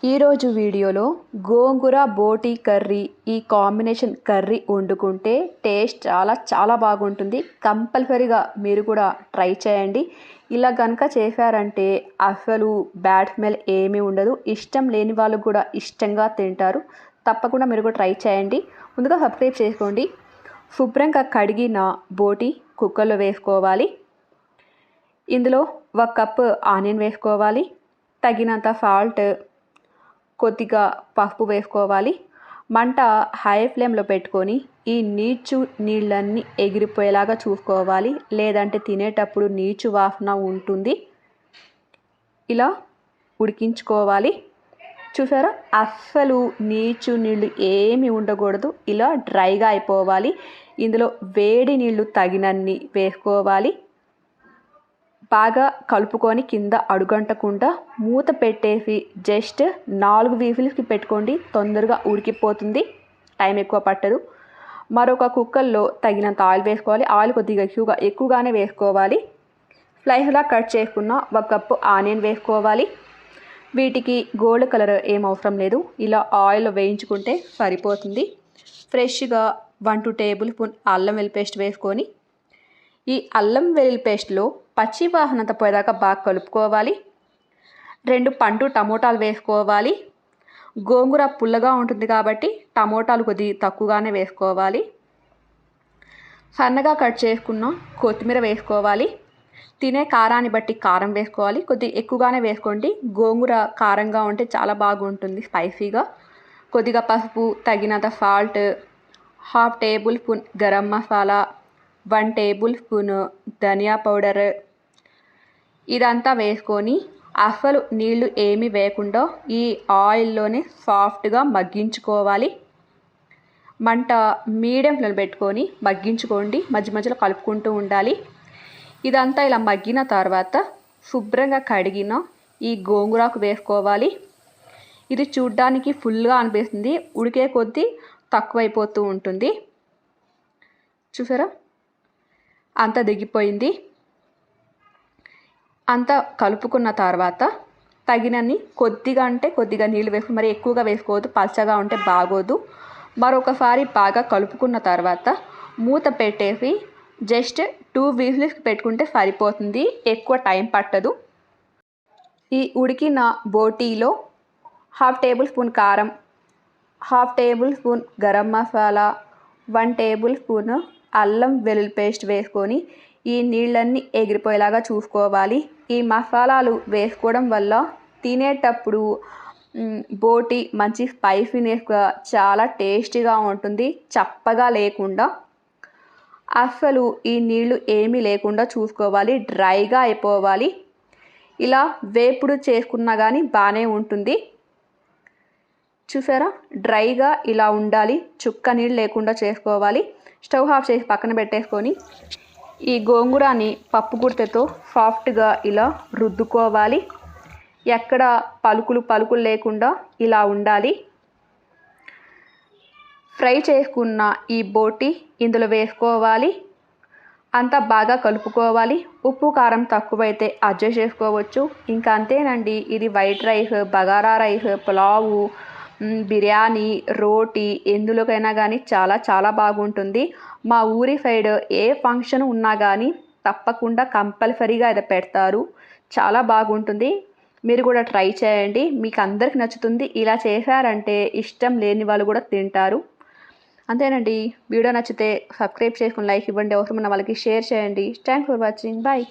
ఈరోజు వీడియోలో గోంగూర బోటి కర్రీ ఈ కాంబినేషన్ కర్రీ వండుకుంటే టేస్ట్ చాలా బాగుంటుంది. కంపల్సరీగా మీరు కూడా ట్రై చేయండి. ఇలా కనుక చేశారంటే అసలు బ్యాడ్ స్మెల్ ఏమీ ఉండదు. ఇష్టం లేని వాళ్ళు కూడా ఇష్టంగా తింటారు. తప్పకుండా మీరు కూడా ట్రై చేయండి. ముందుగా సబ్స్క్రైబ్ చేసుకోండి. శుభ్రంగా కడిగిన బోటి కుక్కర్లో వేసుకోవాలి. ఇందులో 1 కప్ ఆనియన్ వేసుకోవాలి. తగినంత సాల్ట్, కొద్దిగా పసుపు వేసుకోవాలి. మంట హై ఫ్లేమ్లో పెట్టుకొని ఈ నీళ్ళన్నీ ఎగిరిపోయేలాగా చూసుకోవాలి. లేదంటే తినేటప్పుడు నీచు వాసన ఉంటుంది. ఇలా ఉడికించుకోవాలి. చూసారా, అస్సలు నీళ్ళు ఏమీ ఉండకూడదు. ఇలా డ్రైగా అయిపోవాలి. ఇందులో వేడి నీళ్ళు తగినన్ని వేసుకోవాలి. బాగా కలుపుకొని కింద అడుగంటకుండా మూత పెట్టేసి జస్ట్ 4 విజిల్స్కి పెట్టుకోండి. తొందరగా ఉడికిపోతుంది, టైం ఎక్కువ పట్టదు. మరొక కుక్కర్లో తగినంత ఆయిల్ వేసుకోవాలి. ఆయిల్ కొద్దిగా ఎక్కువగానే వేసుకోవాలి. స్లైస్లా కట్ చేసుకున్న 1 కప్పు ఆనియన్ వేసుకోవాలి. వీటికి గోల్డ్ కలర్ ఏం అవసరం లేదు. ఇలా ఆయిల్ వేయించుకుంటే సరిపోతుంది. ఫ్రెష్గా 1 2 టేబుల్ స్పూన్ అల్లం వెల్లుల్లి పేస్ట్ వేసుకొని ఈ అల్లం వెల్లుల్లి పేస్ట్లో పచ్చి వాసనంత పోయేదాకా బాగా కలుపుకోవాలి. 2 పండు టమోటాలు వేసుకోవాలి. గోంగూర పుల్లగా ఉంటుంది కాబట్టి టమోటాలు కొద్దిగా తక్కువగానే వేసుకోవాలి. సన్నగా కట్ చేసుకున్న కొత్తిమీర వేసుకోవాలి. తినే కారాన్ని బట్టి కారం వేసుకోవాలి. కొద్దిగా ఎక్కువగానే వేసుకోండి. గోంగూర కారంగా ఉంటే చాలా బాగుంటుంది, స్పైసీగా. కొద్దిగా పసుపు, తగినంత salt, 1/2 tablespoon garam masala, 1 tablespoon ధనియా పౌడర్, ఇదంతా వేసుకొని అసలు నీళ్లు ఏమీ వేయకుండా ఈ ఆయిల్లోనే సాఫ్ట్గా మగ్గించుకోవాలి. మంట మీడియం ఫ్లేమ్ పెట్టుకొని మగ్గించుకోండి. మధ్య మధ్యలో కలుపుకుంటూ ఉండాలి. ఇదంతా ఇలా మగ్గిన తర్వాత శుభ్రంగా కడిగిన ఈ గోంగూరకు వేసుకోవాలి. ఇది చూడ్డానికి ఫుల్గా అనిపిస్తుంది, ఉడికే కొద్దీ తక్కువైపోతూ ఉంటుంది. చూసారా, అంతా దిగిపోయింది. అంతా కలుపుకున్న తర్వాత తగినన్ని కొద్దిగా నీళ్ళు వేసుకుని, మరి ఎక్కువగా వేసుకోవద్దు, పల్చగా ఉంటే బాగోదు. మరొకసారి బాగా కలుపుకున్న తర్వాత మూత పెట్టేసి జస్ట్ 2 విజిల్స్ పెట్టుకుంటే సరిపోతుంది, ఎక్కువ టైం పట్టదు. ఈ ఉడికిన బోటీలో 1/2 టేబుల్ స్పూన్ కారం, 1/2 tablespoon garam masala, 1 table spoon అల్లం వెల్లుల్లి పేస్ట్ వేసుకొని ఈ నీళ్ళన్నీ ఎగిరిపోయేలాగా చూసుకోవాలి. ఈ మసాలాలు వేసుకోవడం వల్ల తినేటప్పుడు బోటి మంచి స్పైసీనెస్గా చాలా టేస్టీగా ఉంటుంది, చప్పగా లేకుండా. అస్సలు ఈ నీళ్ళు ఏమీ లేకుండా చూసుకోవాలి, డ్రైగా అయిపోవాలి. ఇలా వేపుడు చేసుకున్నా కానీ బాగానే ఉంటుంది. చూసారా, డ్రైగా ఇలా ఉండాలి, చుక్క నీళ్ళు లేకుండా చేసుకోవాలి. స్టవ్ ఆఫ్ చేసి పక్కన పెట్టేసుకొని ఈ గోంగూరని పప్పు గుర్తెతో సాఫ్ట్గా ఇలా రుద్దుకోవాలి. ఎక్కడ పలుకులు లేకుండా ఇలా ఉండాలి. ఫ్రై చేసుకున్న ఈ బోటి ఇందులో వేసుకోవాలి. అంతా బాగా కలుపుకోవాలి. ఉప్పు కారం తక్కువైతే అడ్జస్ట్ చేసుకోవచ్చు. ఇంకా అంతేనండి. ఇది వైట్ రైస్, బగారా రైస్, పులావు, బిర్యానీ, రోటీ ఎందులోకైనా కానీ చాలా బాగుంటుంది. మా ఊరి సైడ్ ఏ ఫంక్షన్ ఉన్నా కానీ తప్పకుండా కంపల్సరీగా ఇది పెడతారు. చాలా బాగుంటుంది. మీరు కూడా ట్రై చేయండి, మీకు అందరికి నచ్చుతుంది. ఇలా చేశారంటే ఇష్టం లేని వాళ్ళు కూడా తింటారు. అంతేనండి. వీడియో నచ్చితే సబ్స్క్రైబ్ చేసుకుని లైక్ ఇవ్వండి. అవసరం ఉన్న వాళ్ళకి షేర్ చేయండి. Thanks for watching. బాయ్.